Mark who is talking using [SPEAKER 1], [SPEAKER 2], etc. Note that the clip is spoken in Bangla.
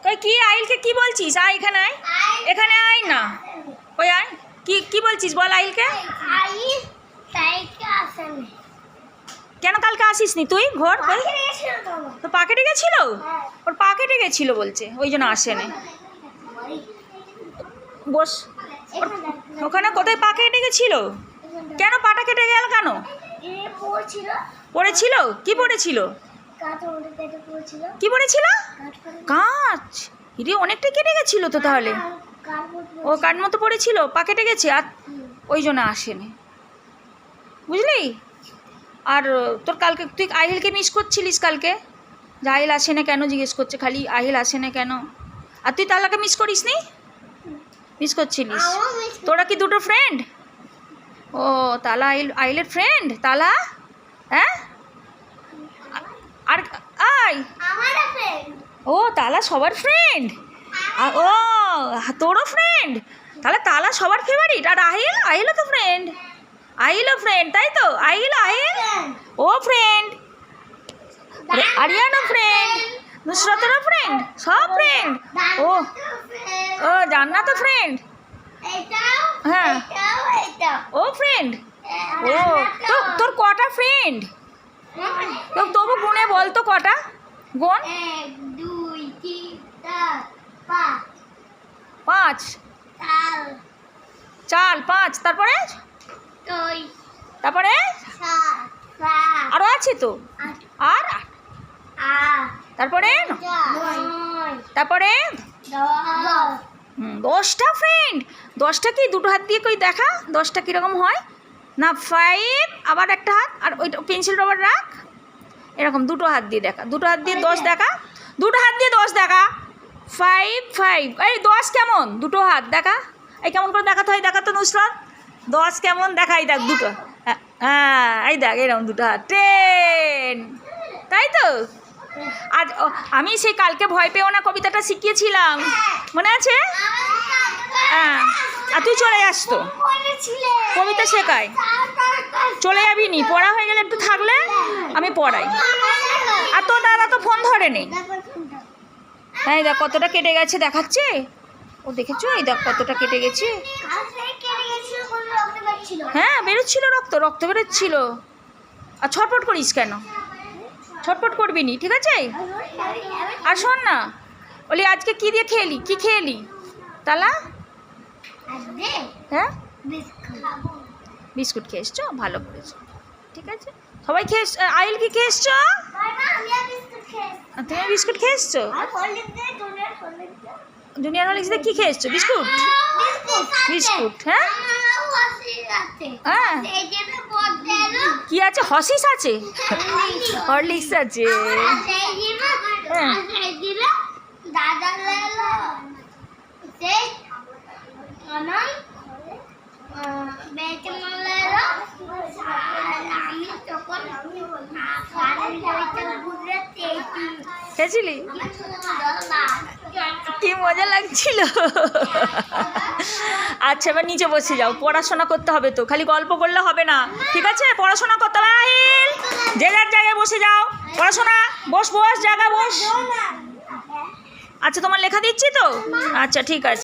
[SPEAKER 1] কই কি আহিলকে কি বলছিস? আয় এখানে আয়, এখানে আয় না, ওই আয়। কি বলছিস বল আহিলকে। কেন কালকে আসিসনি তুই? ঘর কই তো পা কেটে গেছিল? ওর পা কেটে গেছিল বলছে, ওই জন্য আসেনি। বস ওখানে। কোথায় পা কেটে গেছিল? কেন পাটা কেটে গেল কেন? পড়েছিল? কি পড়েছিল? কি পড়েছিল? কাঁচ। ইরে অনেকটা কেটে গেছিল তো তাহলে। ও কাঠ মতো পড়েছিল, পা কেটে গেছে আর ওই জন্য আসেনি, বুঝলি? আর তোর কালকে তুই আহিলকে মিস করছিলিস কালকে, যে আহিল আসে না কেন জিজ্ঞেস করছে খালি, আহিল আসে না কেন। আর তুই তালাকে মিস করিস নি? মিস করছিলিস? তোরা কি দুটো ফ্রেন্ড? ও তালা আহিলের ফ্রেন্ড তালা? হ্যাঁ আর আয়। ও তালা সবার ফ্রেন্ড? ও তোরও ফ্রেন্ড? তাহলে তালা সবার ফেভারিট। আর আহিলও তো ফ্রেন্ড। আহিলও ফ্রেন্ড, তাই তো? আহিল ও ফ্রেন্ড, আরিয়ানও ফ্রেন্ড, নুসরাতেরও ফ্রেন্ড, সব ফ্রেন্ড। ও ও জান্নাতও ফ্রেন্ড। হ্যাঁ ও ফ্রেন্ড। ও তোর কটা ফ্রেন্ড? তবু গুনে বল তো কটা, গুন।
[SPEAKER 2] 1 2 3 4 5
[SPEAKER 1] 5 4 5। তারপরে আরো আছে তো। আর তারপরে 10টা ফ্রেন্ড। 10টা কি দুটো হাত দিয়ে কই দেখা 10টা কীরকম হয় না। 5 আবার একটা হাত, আর ওইটা পেন্সিল রবার রাখ, এরকম দুটো হাত দিয়ে দেখা, দুটো হাত দিয়ে 10 দেখা, দুটো হাত দিয়ে 10 দেখা। 5 এই 10 কেমন? দুটো হাত দেখা, এই কেমন করে দেখাতে হয় দেখা তো নুসরাত। 10 কেমন দেখাই দেখ, দুটো। হ্যাঁ এই দেখ এরকম দুটো হাত। 10, তাই তো? আজ আমি সেই কালকে ভয় পেও না কবিতাটা শিখিয়েছিলাম, মনে আছে? হ্যাঁ আর তুই চলে যাস তো, কবিতা শেখাই। চলে যাবি নি? পড়া হয়ে গেলে একটু থাকলে আমি পড়াই। আর তোর দাদা তো ফোন ধরে নেই। হ্যাঁ দেখ কতটা কেটে গেছে দেখাচ্ছে ও, দেখেছো? এই দেখ কতটা কেটে গেছে। হ্যাঁ বেরোচ্ছিল রক্ত বেরোচ্ছিল। আর ছটফট করিস কেন? ছটফট করবি নি, ঠিক আছে? আর শোন না, বলি আজকে কি দিয়ে খেলি? কি খেলি তালা? হ্যাঁ বিস্কুট খেয়ে এসছো, ভালো করেছো, ঠিক আছে। সবাই খেয়ে আহিল কি খেয়ে এসছো? তুমি বিস্কুট খেয়ে এসছো? জুনিয়র হরলিক্স দিয়ে কি খেয়ে এসছো? বিস্কুট। হ্যাঁ হ্যাঁ কি আছে? হসিস আছে, হরলিক্স আছে। হ্যাঁ খেয়েছিলি? কি মজা লাগছিল। আচ্ছা এবার নিচে বসে যাও, পড়াশোনা করতে হবে তো, খালি গল্প করলে হবে না, ঠিক আছে? পড়াশোনা করতে হবে। আহিল যে যার জায়গায় বসে যাও, পড়াশোনা। বস জায়গা বস। আচ্ছা তোমার লেখা দিচ্ছি তো, আচ্ছা ঠিক আছে।